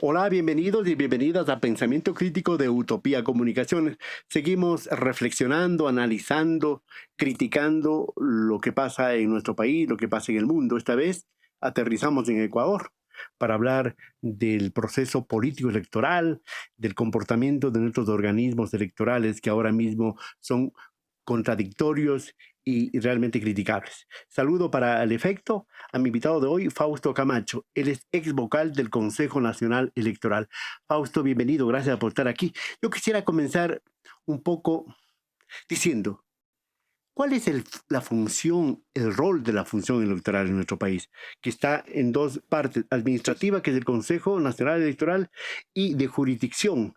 Hola, bienvenidos y bienvenidas a Pensamiento Crítico de Utopía Comunicaciones. Seguimos reflexionando, analizando, criticando lo que pasa en nuestro país, lo que pasa en el mundo. Esta vez aterrizamos en Ecuador para hablar del proceso político electoral, del comportamiento de nuestros organismos electorales que ahora mismo son contradictorios y realmente criticables. Saludo para el efecto a mi invitado de hoy, Fausto Camacho. Él es ex vocal del Consejo Nacional Electoral. Fausto, bienvenido, gracias por estar aquí. Yo quisiera comenzar un poco diciendo, ¿cuál es la función, el rol de la función electoral en nuestro país? Que está en dos partes, administrativa, que es el Consejo Nacional Electoral, y de jurisdicción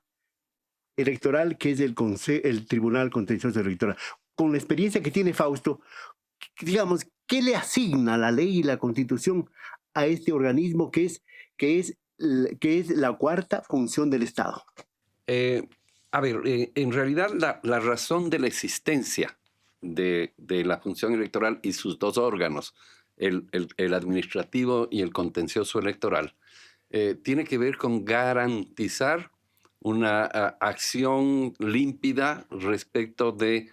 electoral, que es el Tribunal Contencioso Electoral. Con la experiencia que tiene Fausto, digamos, ¿qué le asigna la ley y la constitución a este organismo que es la cuarta función del Estado? Eh, en realidad la razón de la existencia de la función electoral y sus dos órganos, el administrativo y el contencioso electoral, tiene que ver con garantizar una acción límpida respecto de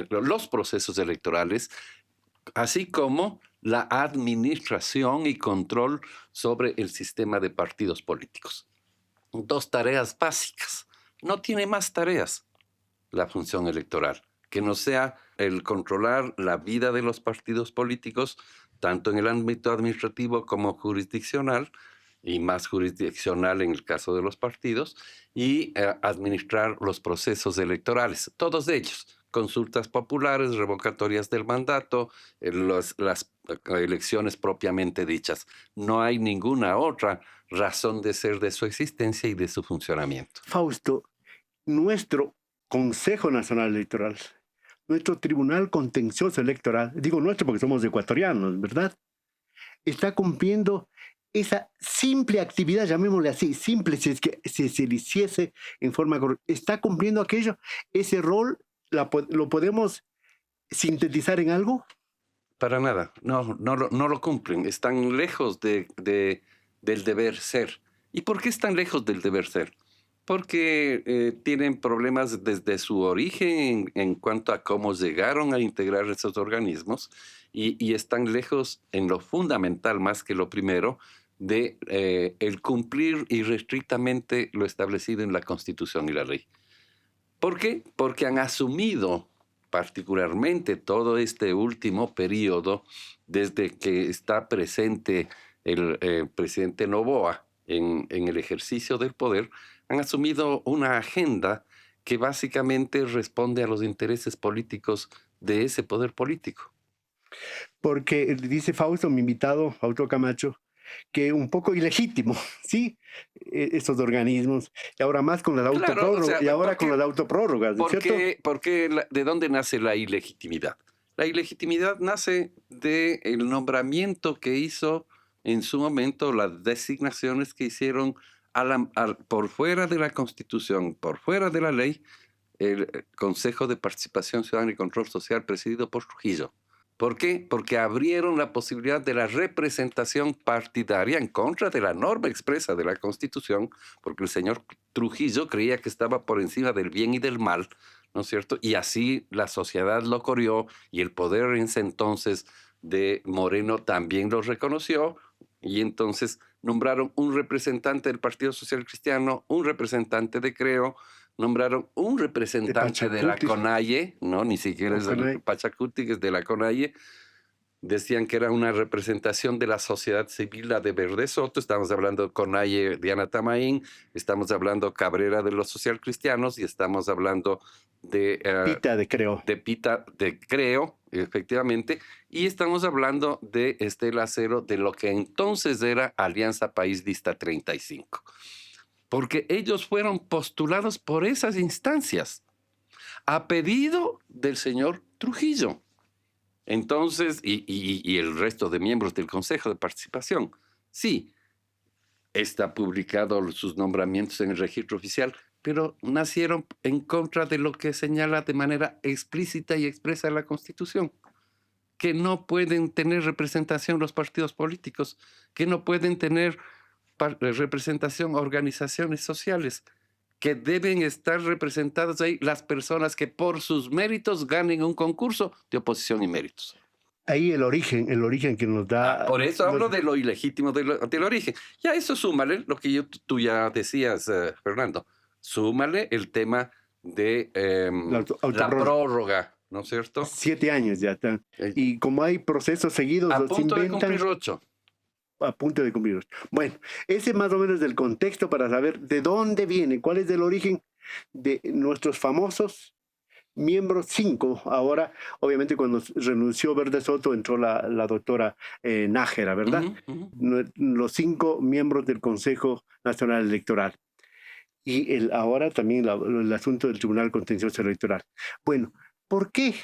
los procesos electorales, así como la administración y control sobre el sistema de partidos políticos. Dos tareas básicas. No tiene más tareas la función electoral, que no sea el controlar la vida de los partidos políticos, tanto en el ámbito administrativo como jurisdiccional, y más jurisdiccional en el caso de los partidos, y administrar los procesos electorales, todos ellos, consultas populares, revocatorias del mandato, las elecciones propiamente dichas. No hay ninguna otra razón de ser de su existencia y de su funcionamiento. Fausto, nuestro Consejo Nacional Electoral, nuestro Tribunal Contencioso Electoral, digo nuestro porque somos ecuatorianos, ¿verdad? Está cumpliendo esa simple actividad, llamémosle así, simple, si es que si se le hiciese en forma correcta, está cumpliendo aquello, ese rol, lo podemos sintetizar en algo. Para nada, no lo cumplen, están lejos del deber ser. ¿Y por qué están lejos del deber ser? Porque tienen problemas desde su origen en cuanto a cómo llegaron a integrar esos organismos y están lejos en lo fundamental, más que lo primero, de el cumplir irrestrictamente lo establecido en la Constitución y la ley. ¿Por qué? Porque han asumido particularmente todo este último periodo, desde que está presente el presidente Noboa en el ejercicio del poder, han asumido una agenda que básicamente responde a los intereses políticos de ese poder político. Porque dice Fausto, mi invitado, Fausto Camacho, que un poco ilegítimo, ¿sí? Estos organismos, y ahora más con las Claro, o autoprórrogas, sea, y ahora con las autoprórrogas, ¿no es cierto? ¿de dónde nace la ilegitimidad? La ilegitimidad nace del nombramiento que hizo en su momento, las designaciones que hicieron por fuera de la Constitución, por fuera de la ley, el Consejo de Participación Ciudadana y Control Social presidido por Trujillo. ¿Por qué? Porque abrieron la posibilidad de la representación partidaria en contra de la norma expresa de la Constitución, porque el señor Trujillo creía que estaba por encima del bien y del mal, ¿no es cierto? Y así la sociedad lo corrió y el poder en ese entonces de Moreno también lo reconoció, y entonces nombraron un representante del Partido Social Cristiano, un representante de Creo, nombraron un De representante de la Pachacuti, CONAIE, no, ni siquiera es el Ocanay. Pachacuti, que es de la CONAIE. Decían que era una representación de la sociedad civil, la de Verde Soto. Estamos hablando de CONAIE, Diana Tamaín, estamos hablando Cabrera de los socialcristianos y estamos hablando de, Pita de Creo. de Pita de Creo, efectivamente, y estamos hablando de Estela Cero, de lo que entonces era Alianza País Lista 35, porque ellos fueron postulados por esas instancias a pedido del señor Trujillo. Entonces, y el resto de miembros del Consejo de Participación. Sí, está publicado sus nombramientos en el registro oficial, pero nacieron en contra de lo que señala de manera explícita y expresa la Constitución, que no pueden tener representación los partidos políticos, que no pueden tener representación organizaciones sociales que deben estar representadas ahí las personas que por sus méritos ganen un concurso de oposición y méritos. Ahí el origen que nos da... Por eso nos- hablo de lo ilegítimo del origen. Ya eso súmale lo que tú ya decías, Fernando. Súmale el tema de la la autoprórroga. prórroga, ¿no es cierto? 7 años ya está. Eh, Y como hay procesos seguidos, a se punto de inventan cumplir 8. a punto de cumplirlos. Bueno, ese más o menos es el contexto para saber de dónde viene, cuál es el origen de nuestros famosos miembros 5. Ahora, obviamente, cuando renunció Verde Soto, entró la doctora Nájera, ¿verdad? Los 5 miembros del Consejo Nacional Electoral. Y ahora también el asunto del Tribunal Contencioso Electoral. Bueno, ¿por qué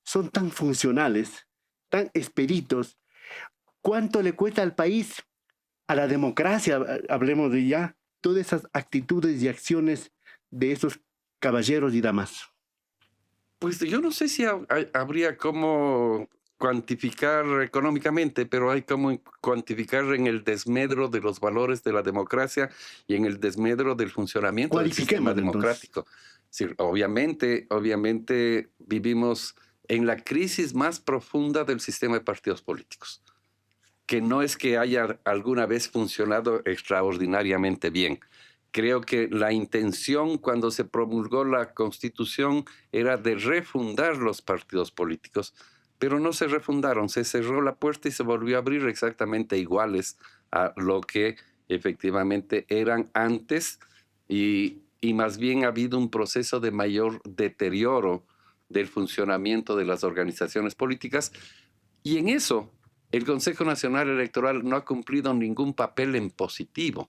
son tan funcionales, tan expeditos? ¿Cuánto le cuesta al país, a la democracia, hablemos de ya, todas esas actitudes y acciones de esos caballeros y damas? Pues yo no sé si habría cómo cuantificar económicamente, pero hay cómo cuantificar en el desmedro de los valores de la democracia y en el desmedro del funcionamiento del sistema Cualifiquémoslo entonces. democrático. Sí, obviamente vivimos en la crisis más profunda del sistema de partidos políticos, que no es que haya alguna vez funcionado extraordinariamente bien. Creo que la intención cuando se promulgó la Constitución era de refundar los partidos políticos, pero no se refundaron, se cerró la puerta y se volvió a abrir exactamente iguales a lo que efectivamente eran antes y más bien ha habido un proceso de mayor deterioro del funcionamiento de las organizaciones políticas y en eso el Consejo Nacional Electoral no ha cumplido ningún papel en positivo,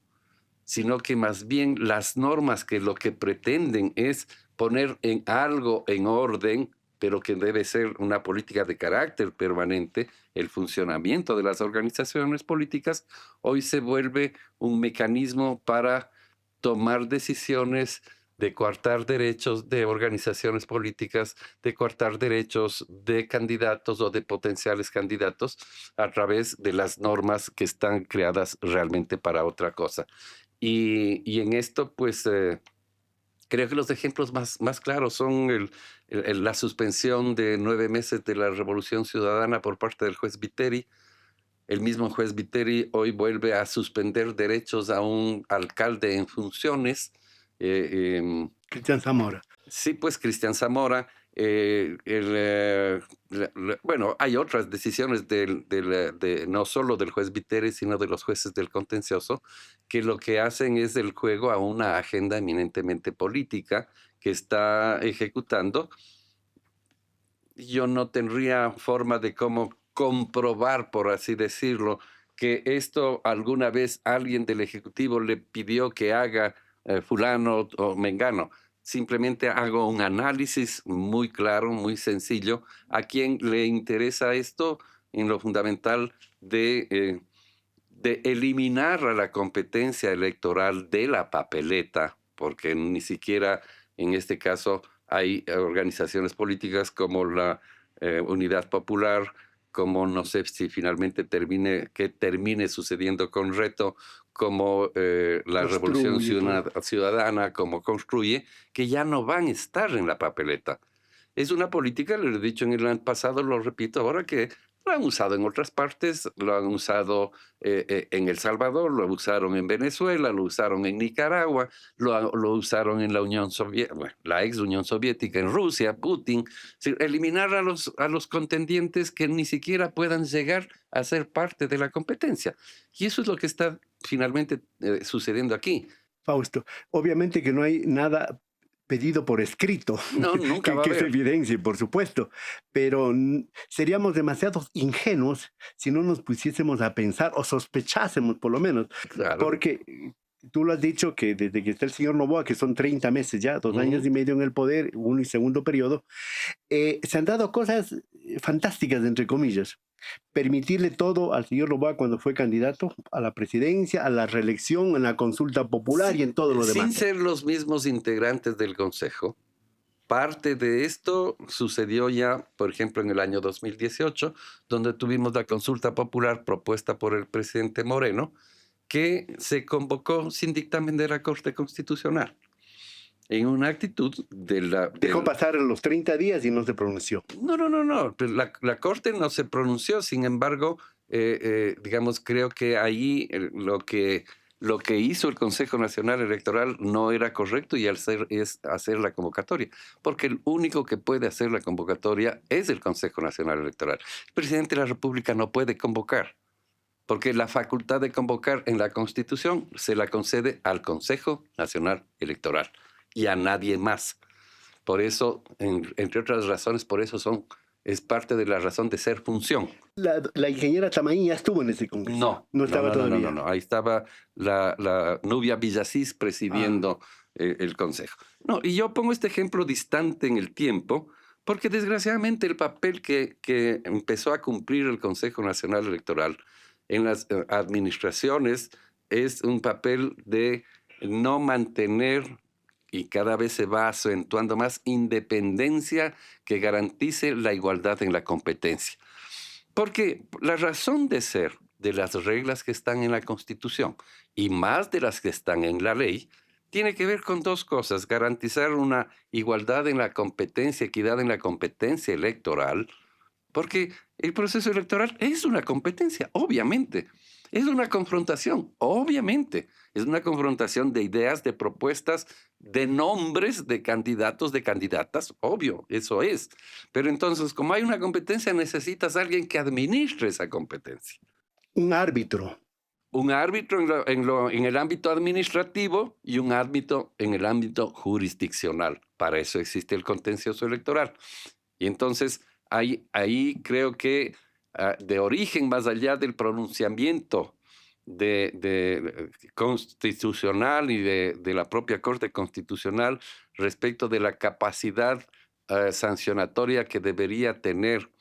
sino que más bien las normas que lo que pretenden es poner en algo en orden, pero que debe ser una política de carácter permanente, el funcionamiento de las organizaciones políticas, hoy se vuelve un mecanismo para tomar decisiones de coartar derechos de organizaciones políticas, de coartar derechos de candidatos o de potenciales candidatos a través de las normas que están creadas realmente para otra cosa. Y en esto, pues, creo que los ejemplos más claros son la suspensión de 9 meses de la Revolución Ciudadana por parte del juez Viteri. El mismo juez Viteri hoy vuelve a suspender derechos a un alcalde en funciones. Cristian Zamora. Sí, pues Cristian Zamora. Bueno, hay otras decisiones no solo del juez Viteri, sino de los jueces del contencioso, que lo que hacen es el juego a una agenda eminentemente política que está ejecutando. Yo no tendría forma de cómo comprobar, por así decirlo, que esto alguna vez alguien del Ejecutivo le pidió que haga fulano o mengano. Simplemente hago un análisis muy claro, muy sencillo. A quien le interesa esto en lo fundamental de eliminar a la competencia electoral de la papeleta, porque ni siquiera en este caso hay organizaciones políticas como la Unidad Popular, como no sé si finalmente termine sucediendo con Reto, como la Revolución Construye, Ciudadana, como Construye, que ya no van a estar en la papeleta. Es una política, lo he dicho en el año pasado, lo repito ahora, que lo han usado en otras partes, lo han usado en El Salvador, lo usaron en Venezuela, lo usaron en Nicaragua, lo usaron en la Unión Soviética, bueno, la ex Unión Soviética, en Rusia, Putin. Sí, eliminar a los contendientes que ni siquiera puedan llegar a ser parte de la competencia. Y eso es lo que está finalmente sucediendo aquí. Fausto. Obviamente que no hay nada pedido por escrito, No, nunca va a que se haber. evidencie, por supuesto, pero seríamos demasiados ingenuos si no nos pusiésemos a pensar o sospechásemos por lo menos, Claro. porque tú lo has dicho que desde que está el señor Noboa, que son 30 meses ya, 2 Ujú. años y medio en el poder, uno y segundo periodo, se han dado cosas fantásticas, entre comillas. Permitirle todo al señor Noboa cuando fue candidato a la presidencia, a la reelección, en la consulta popular y en todo lo Sin demás. ser los mismos integrantes del Consejo, parte de esto sucedió ya, por ejemplo, en el año 2018, donde tuvimos la consulta popular propuesta por el presidente Moreno que se convocó sin dictamen de la Corte Constitucional, en una actitud de la... Dejó pasar los 30 días y no se pronunció. No. La Corte no se pronunció, sin embargo, digamos, creo que ahí lo que hizo el Consejo Nacional Electoral no era correcto y es hacer la convocatoria, porque el único que puede hacer la convocatoria es el Consejo Nacional Electoral. El presidente de la República no puede convocar, porque la facultad de convocar en la Constitución se la concede al Consejo Nacional Electoral y a nadie más. Por eso, entre otras razones, por eso es parte de la razón de ser función. La ingeniera Tamaín ya estuvo en ese congreso. No estaba todavía. No. Ahí estaba la Nubia Villasís presidiendo el Consejo. No, y yo pongo este ejemplo distante en el tiempo, porque desgraciadamente el papel que empezó a cumplir el Consejo Nacional Electoral en las administraciones es un papel de no mantener, y cada vez se va acentuando más, independencia que garantice la igualdad en la competencia. Porque la razón de ser de las reglas que están en la Constitución y más de las que están en la ley tiene que ver con dos cosas: garantizar una igualdad en la competencia, equidad en la competencia electoral, porque el proceso electoral es una competencia, obviamente. Es una confrontación, obviamente. Es una confrontación de ideas, de propuestas, de nombres de candidatos, de candidatas, obvio, eso es. Pero entonces, como hay una competencia, necesitas a alguien que administre esa competencia. Un árbitro. Un árbitro en el ámbito administrativo y un árbitro en el ámbito jurisdiccional. Para eso existe el contencioso electoral. Y entonces, ahí creo que de origen, más allá del pronunciamiento constitucional y de la propia Corte Constitucional respecto de la capacidad sancionatoria que debería tener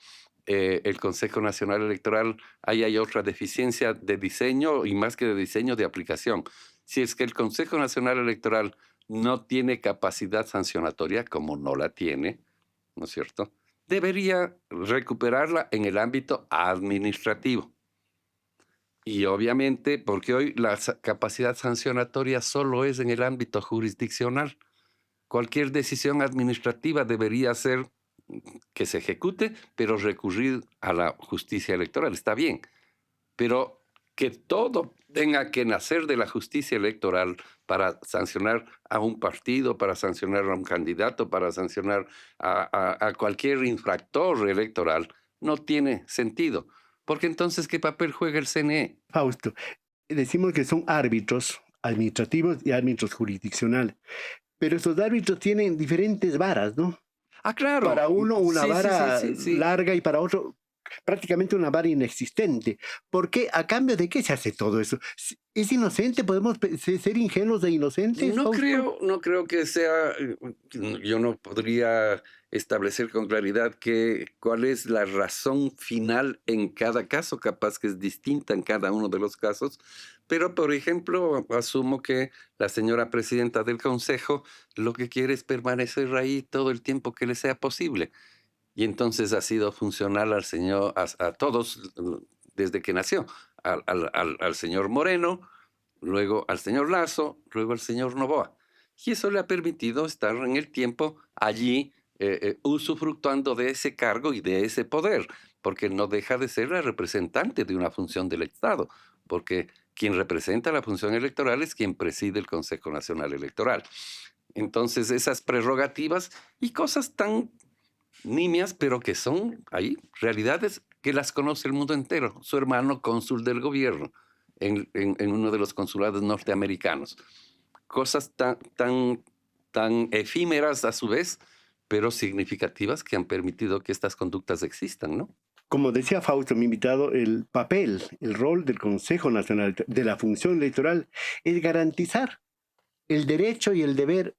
el Consejo Nacional Electoral, ahí hay otra deficiencia de diseño y más que de diseño, de aplicación. Si es que el Consejo Nacional Electoral no tiene capacidad sancionatoria, como no la tiene, ¿no es cierto?, debería recuperarla en el ámbito administrativo. Y obviamente, porque hoy la capacidad sancionatoria solo es en el ámbito jurisdiccional. Cualquier decisión administrativa debería ser que se ejecute, pero recurrir a la justicia electoral. Está bien, pero que todo tenga que nacer de la justicia electoral para sancionar a un partido, para sancionar a un candidato, para sancionar a cualquier infractor electoral, no tiene sentido. Porque entonces, ¿qué papel juega el CNE? Fausto, decimos que son árbitros administrativos y árbitros jurisdiccionales, pero esos árbitros tienen diferentes varas, ¿no? Claro. Para uno una Sí. vara larga y para otro prácticamente una vara inexistente. ¿Por qué? ¿A cambio de qué se hace todo eso? ¿Es inocente? ¿Podemos ser ingenuos de inocentes? No Fausto? creo que sea, yo no podría establecer con claridad cuál es la razón final en cada caso, capaz que es distinta en cada uno de los casos, pero por ejemplo, asumo que la señora presidenta del Consejo lo que quiere es permanecer ahí todo el tiempo que le sea posible. Y entonces ha sido funcional a todos desde que nació, al señor Moreno, luego al señor Lasso, luego al señor Noboa. Y eso le ha permitido estar en el tiempo allí usufructuando de ese cargo y de ese poder, porque no deja de ser la representante de una función del Estado, porque quien representa la función electoral es quien preside el Consejo Nacional Electoral. Entonces esas prerrogativas y cosas tan nimias, pero que son ahí realidades que las conoce el mundo entero. Su hermano cónsul del gobierno en uno de los consulados norteamericanos. Cosas tan efímeras a su vez, pero significativas, que han permitido que estas conductas existan, ¿no? Como decía Fausto, mi invitado, el papel, el rol del Consejo Nacional de la función electoral es garantizar el derecho y el deber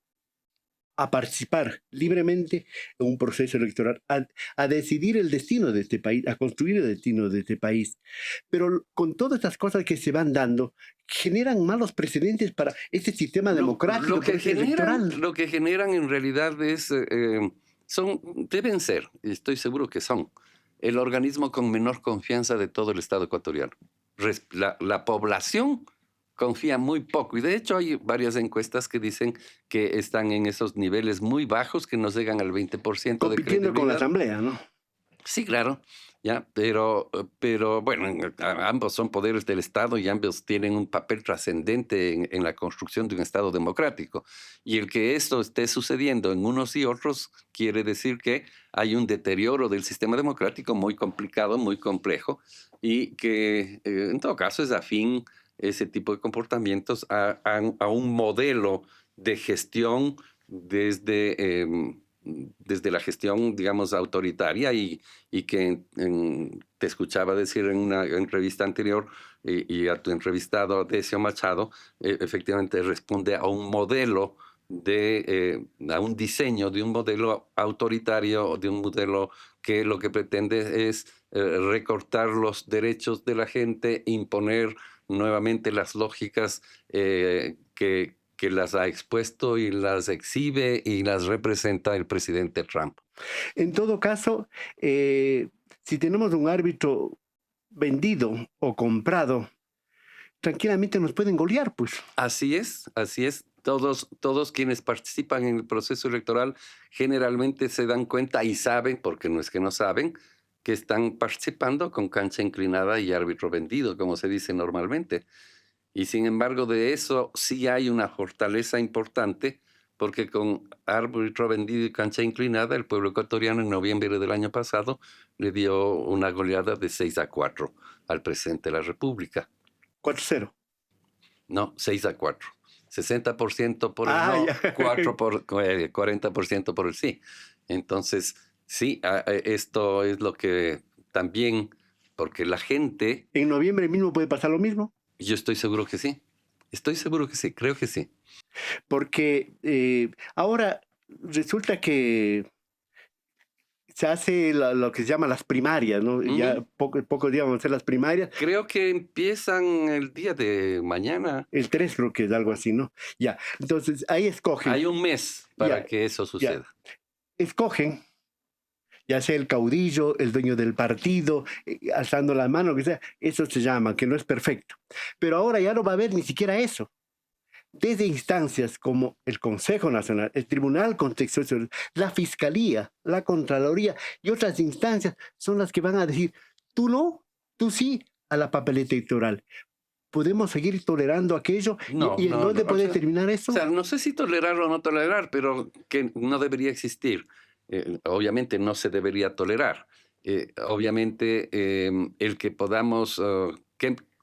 a participar libremente en un proceso electoral, a decidir el destino de este país, a construir el destino de este país. Pero con todas estas cosas que se van dando, generan malos precedentes para este sistema democrático electoral. Lo que generan en realidad deben ser, y estoy seguro que son, el organismo con menor confianza de todo el Estado ecuatoriano. La población confía muy poco. Y de hecho hay varias encuestas que dicen que están en esos niveles muy bajos, que no llegan al 20% de compitiendo con la credibilidad. Asamblea, ¿no? Sí, claro, ya, pero bueno, ambos son poderes del Estado y ambos tienen un papel trascendente en la construcción de un Estado democrático. Y el que esto esté sucediendo en unos y otros quiere decir que hay un deterioro del sistema democrático muy complicado, muy complejo, y que en todo caso es afín ese tipo de comportamientos a un modelo de gestión desde la gestión, digamos, autoritaria y que te escuchaba decir en una entrevista anterior y a tu entrevistado Decio Machado, efectivamente responde a un modelo a un diseño de un modelo autoritario, de un modelo que lo que pretende es recortar los derechos de la gente, imponer nuevamente las lógicas que las ha expuesto y las exhibe y las representa el presidente Trump. En todo caso, si tenemos un árbitro vendido o comprado, tranquilamente nos pueden golear, pues. Así es, así es. Todos quienes participan en el proceso electoral generalmente se dan cuenta y saben, porque no es que no saben, que están participando con cancha inclinada y árbitro vendido, como se dice normalmente. Y sin embargo, de eso sí hay una fortaleza importante, porque con árbitro vendido y cancha inclinada, el pueblo ecuatoriano en noviembre del año pasado le dio una goleada de 6-4 al presidente de la República. 4-0. No, 6-4. 60% por el Ah, no, ya. 40% por el sí. Entonces, sí, esto es lo que también, porque la gente, En noviembre mismo puede pasar lo mismo, yo estoy seguro que sí. Estoy seguro que sí, creo que sí. porque ahora resulta que se hace lo que se llama las primarias, ¿no? Ya Ujú. pocos días van a ser las primarias. Creo que empiezan el día de mañana. El 3 creo que es algo así, ¿no? Ya. Entonces ahí escogen, Hay un mes para ya, que eso ya. suceda. Escogen, ya sea el caudillo, el dueño del partido, alzando la mano, que sea, eso se llama, que no es perfecto. Pero ahora ya no va a haber ni siquiera eso. Desde instancias como el Consejo Nacional, el Tribunal Contencioso, la Fiscalía, la Contraloría y otras instancias son las que van a decir, tú no, tú sí, a la papeleta electoral. ¿Podemos seguir tolerando aquello? No, ¿Y en no, no. dónde O puede sea, terminar eso? no sé si tolerar o no tolerar, pero que no debería existir. Obviamente no se debería tolerar. Obviamente el que podamos,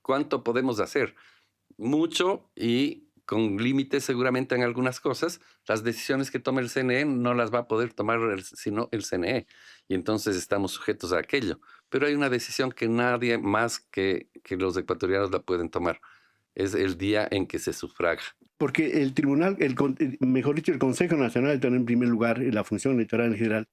¿cuánto podemos hacer? Mucho y con límites seguramente en algunas cosas. Las decisiones que tome el CNE no las va a poder tomar sino el CNE. Y entonces estamos sujetos a aquello. Pero hay una decisión que nadie más que los ecuatorianos la pueden tomar. Es el día en que se sufraga. Porque el tribunal, mejor dicho, el Consejo Nacional está en primer lugar, y la función electoral en general,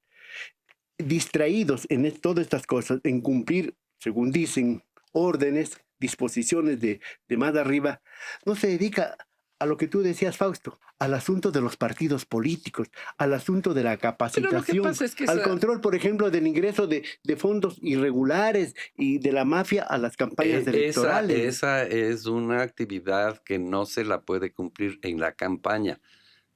distraídos en todas estas cosas, en cumplir, según dicen, órdenes, disposiciones de más arriba, no se dedica a lo que tú decías, Fausto, al asunto de los partidos políticos, al asunto de la Pero lo que capacitación, pasa es que al control, por ejemplo, del ingreso de fondos irregulares y de la mafia a las campañas electorales. esa es una actividad que no se la puede cumplir en la campaña,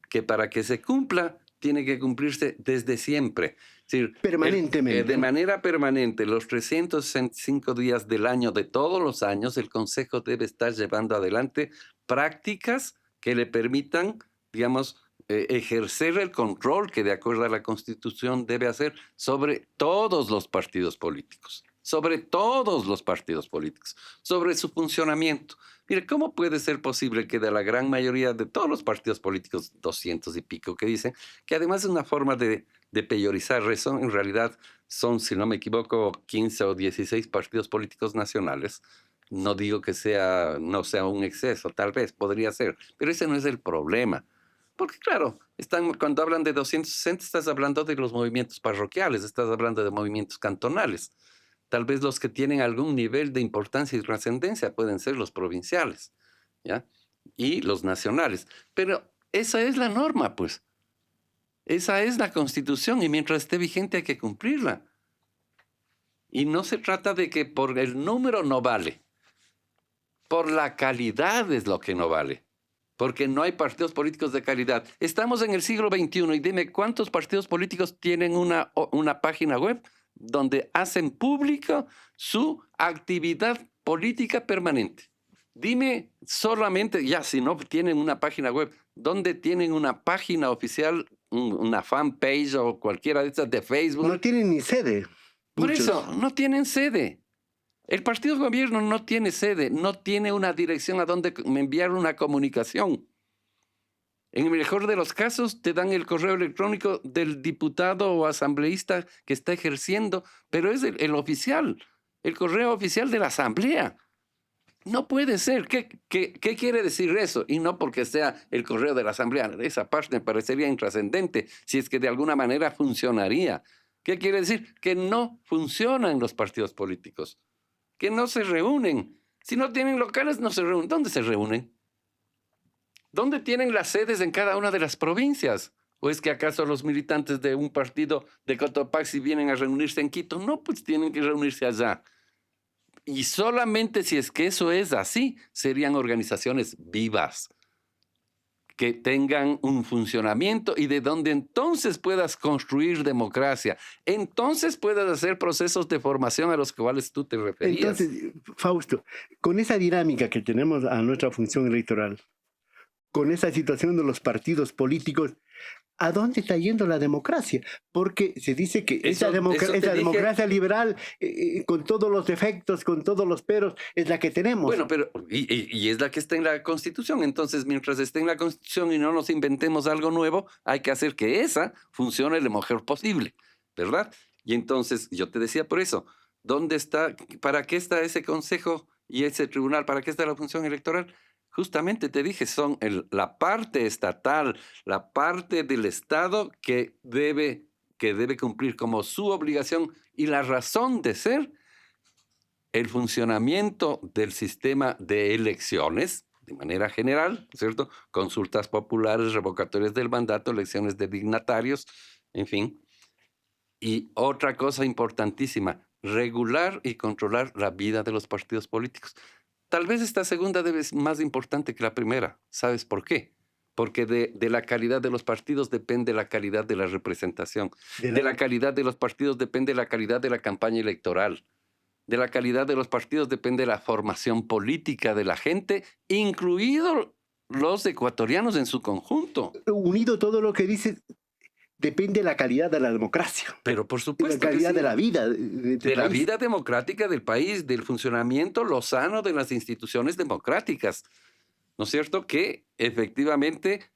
que para que se cumpla tiene que cumplirse desde siempre. Es decir, Permanentemente, de ¿no? manera permanente, los 365 días del año, de todos los años, el Consejo debe estar llevando adelante prácticas que le permitan, digamos, ejercer el control que de acuerdo a la Constitución debe hacer sobre todos los partidos políticos, sobre todos los partidos políticos, sobre su funcionamiento. Mire, ¿cómo puede ser posible que de la gran mayoría de todos los partidos políticos, 200 y pico que dicen, que además es una forma de peyorizar eso, en realidad son, si no me equivoco, 15 o 16 partidos políticos nacionales? No digo que no sea un exceso, tal vez podría ser, pero ese no es el problema. Porque claro, cuando hablan de 260 estás hablando de los movimientos parroquiales, estás hablando de movimientos cantonales. Tal vez los que tienen algún nivel de importancia y trascendencia pueden ser los provinciales, ¿ya? Y los nacionales. Pero esa es la norma, pues. Esa es la Constitución y mientras esté vigente hay que cumplirla. Y no se trata de que por el número no vale. Por la calidad es lo que no vale. Porque no hay partidos políticos de calidad. Estamos en el siglo XXI y dime cuántos partidos políticos tienen una página web donde hacen público su actividad política permanente. Dime solamente, ya si no tienen una página web, ¿dónde tienen una página oficial, una fanpage o cualquiera de estas de Facebook? No tienen ni sede. Por Muchos. eso, no tienen sede. El partido de gobierno no tiene sede, no tiene una dirección a donde enviar una comunicación. En el mejor de los casos, te dan el correo electrónico del diputado o asambleísta que está ejerciendo, pero es el oficial, el correo oficial de la asamblea. No puede ser. ¿Qué quiere decir eso? Y no porque sea el correo de la asamblea. Esa parte me parecería intrascendente si es que de alguna manera funcionaría. ¿Qué quiere decir? Que no funcionan los partidos políticos, que no se reúnen. Si no tienen locales, no se reúnen. ¿Dónde se reúnen? ¿Dónde tienen las sedes en cada una de las provincias? ¿O es que acaso los militantes de un partido de Cotopaxi vienen a reunirse en Quito? No, pues tienen que reunirse allá. Y solamente si es que eso es así, serían organizaciones vivas, que tengan un funcionamiento y de donde entonces puedas construir democracia. Entonces puedas hacer procesos de formación a los cuales tú te referías. Entonces, Fausto, con esa dinámica que tenemos a nuestra función electoral, con esa situación de los partidos políticos, ¿a dónde está yendo la democracia? Porque se dice que esa democracia liberal, con todos los defectos, con todos los peros, es la que tenemos. Bueno, pero y es la que está en la Constitución. Entonces, mientras esté en la Constitución y no nos inventemos algo nuevo, hay que hacer que esa funcione lo mejor posible, ¿verdad? Y entonces, yo te decía por eso, ¿dónde está, para qué está ese consejo y ese tribunal? ¿Para qué está la función electoral? Justamente te dije, son la parte estatal, la parte del Estado que debe cumplir como su obligación y la razón de ser el funcionamiento del sistema de elecciones, de manera general, ¿cierto? Consultas populares, revocatorias del mandato, elecciones de dignatarios, en fin. Y otra cosa importantísima, regular y controlar la vida de los partidos políticos. Tal vez esta segunda es más importante que la primera. ¿Sabes por qué? Porque de la calidad de los partidos depende la calidad de la representación. De la calidad de los partidos depende la calidad de la campaña electoral. De la calidad de los partidos depende la formación política de la gente, incluidos los ecuatorianos en su conjunto. Unido todo lo que dice, depende de la calidad de la democracia. Pero por De supuesto la calidad que sí. de la vida. De la vida democrática del país, del funcionamiento lozano de las instituciones democráticas. ¿No es cierto? Que efectivamente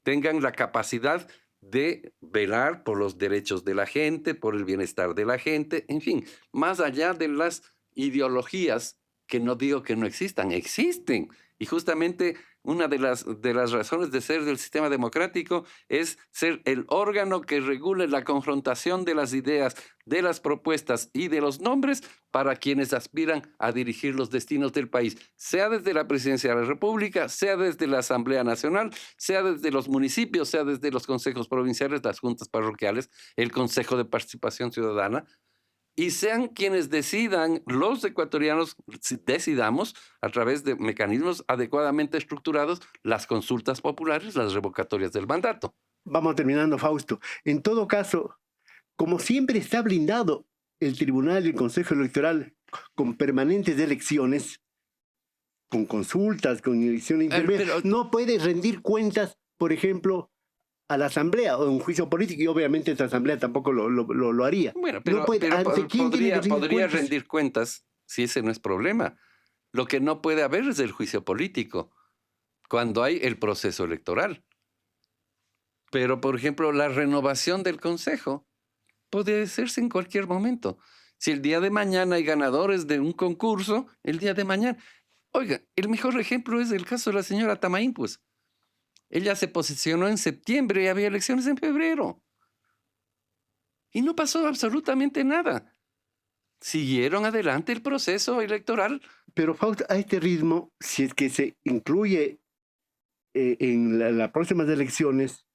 tengan la capacidad de velar por los derechos de la gente, por el bienestar de la gente, en fin, más allá de las ideologías, que no digo que no existan, existen. Y justamente una de las razones de ser del sistema democrático es ser el órgano que regule la confrontación de las ideas, de las propuestas y de los nombres para quienes aspiran a dirigir los destinos del país, sea desde la Presidencia de la República, sea desde la Asamblea Nacional, sea desde los municipios, sea desde los consejos provinciales, las juntas parroquiales, el Consejo de Participación Ciudadana, y sean quienes decidan, los ecuatorianos decidamos a través de mecanismos adecuadamente estructurados las consultas populares, las revocatorias del mandato. Vamos terminando, Fausto. En todo caso, como siempre está blindado el Tribunal y el Consejo Electoral con permanentes elecciones, con consultas, con elecciones intermedias, no puede rendir cuentas, por ejemplo, a la asamblea o un juicio político, y obviamente esta asamblea tampoco lo haría. Bueno, pero, no puede, podría rendir cuentas si ese no es problema. Lo que no puede haber es el juicio político cuando hay el proceso electoral. Pero, por ejemplo, la renovación del consejo puede hacerse en cualquier momento. Si el día de mañana hay ganadores de un concurso, el día de mañana. Oiga, el mejor ejemplo es el caso de la señora Tamaín, pues. Ella se posicionó en septiembre y había elecciones en febrero. Y no pasó absolutamente nada. Siguieron adelante el proceso electoral. Pero, Fausto, a este ritmo, si es que se incluye en las próximas elecciones,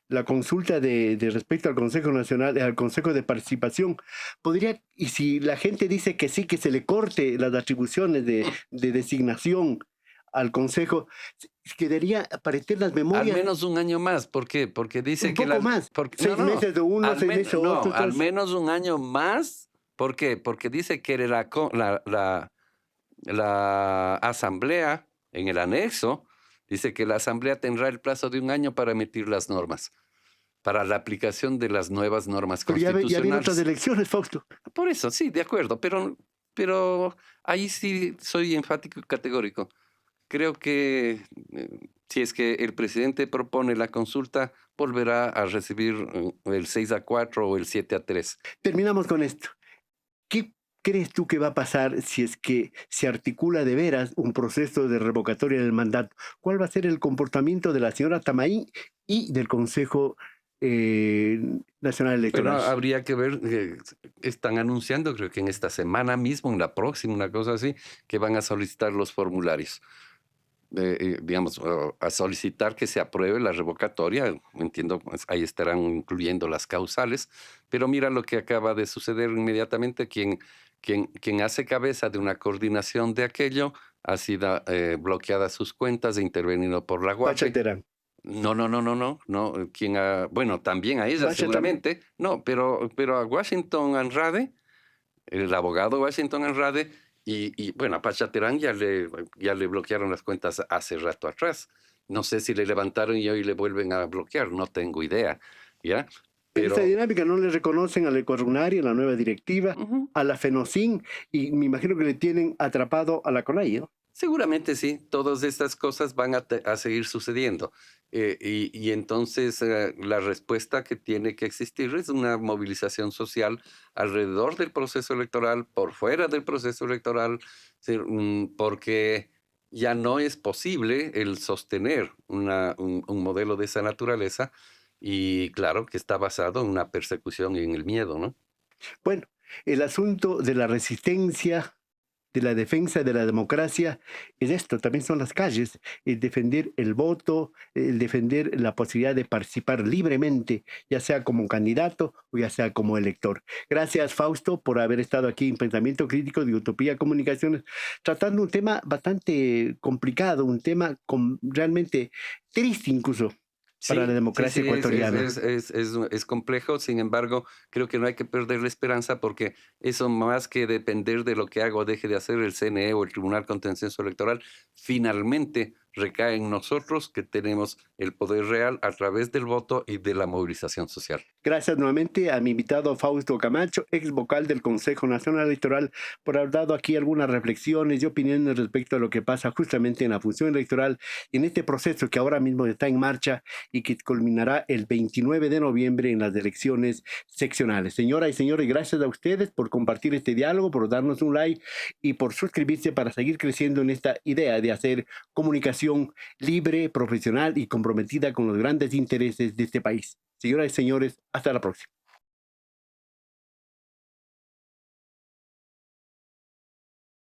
la consulta de respecto al Consejo Nacional, al Consejo de Participación, podría, y si la gente dice que sí, que se le corte las atribuciones de designación al Consejo, quedaría aparecer las Al memorias menos un año más. ¿Por qué? Porque dice un que poco las... más, Porque, no, 6 meses de uno, 6 meses de no, otro, al entonces, menos un año más. ¿Por qué? Porque dice que la asamblea, en el anexo, dice que la asamblea tendrá el plazo de un año para emitir las normas, para la aplicación de las nuevas normas pero ya vienen otras constitucionales. elecciones, Fausto. Por eso, sí, de acuerdo, pero ahí sí soy enfático y categórico. Creo que si es que el presidente propone la consulta, volverá a recibir el 6-4 o el 7-3. Terminamos con esto. ¿Qué crees tú que va a pasar si es que se articula de veras un proceso de revocatoria del mandato? ¿Cuál va a ser el comportamiento de la señora Tamaí y del Consejo eh, Nacional Bueno, Electoral? habría que ver, están anunciando, creo que en esta semana mismo, en la próxima, una cosa así, que van a solicitar los formularios. Digamos, a solicitar que se apruebe la revocatoria. Entiendo, pues, ahí estarán incluyendo las causales, pero mira lo que acaba de suceder inmediatamente. Quien hace cabeza de una coordinación de aquello ha sido bloqueada sus cuentas e intervenido por la Guape. Pachaterán. No, no, no, no, no, no. Bueno, también a ella Pacha también. seguramente, no, pero a Washington Andrade, el abogado Washington Andrade, bueno, a Pachaterán ya le bloquearon las cuentas hace rato atrás. No sé si le levantaron y hoy le vuelven a bloquear, no tengo idea, ¿ya? En esta Pero dinámica no le reconocen a la Ecuarrunaria, la nueva directiva, ujú, a la FENOCIN, y me imagino que le tienen atrapado a la CONAIE, ¿no? seguramente sí, todas estas cosas van a seguir sucediendo. Y entonces la respuesta que tiene que existir es una movilización social alrededor del proceso electoral, por fuera del proceso electoral, sí, porque ya no es posible el sostener un modelo de esa naturaleza y claro que está basado en una persecución y en el miedo, ¿no? Bueno, el asunto de la resistencia, de la defensa de la democracia, es esto, también son las calles, el defender el voto, el defender la posibilidad de participar libremente, ya sea como candidato o ya sea como elector. Gracias, Fausto, por haber estado aquí en Pensamiento Crítico de Utopía Comunicaciones, tratando un tema bastante complicado, un tema realmente triste incluso para la Sí, sí, democracia sí, ecuatoriana. es complejo. Sin embargo, creo que no hay que perder la esperanza porque eso, más que depender de lo que haga o deje de hacer el CNE o el Tribunal Contencioso Electoral, finalmente recae en nosotros, que tenemos el poder real a través del voto y de la movilización social. Gracias nuevamente a mi invitado Fausto Camacho, ex vocal del Consejo Nacional Electoral, por haber dado aquí algunas reflexiones y opiniones respecto a lo que pasa justamente en la función electoral y en este proceso que ahora mismo está en marcha y que culminará el 29 de noviembre en las elecciones seccionales. Señoras y señores, gracias a ustedes por compartir este diálogo, por darnos un like y por suscribirse para seguir creciendo en esta idea de hacer comunicación libre, profesional y comprometida con los grandes intereses de este país. Señoras y señores, hasta la próxima.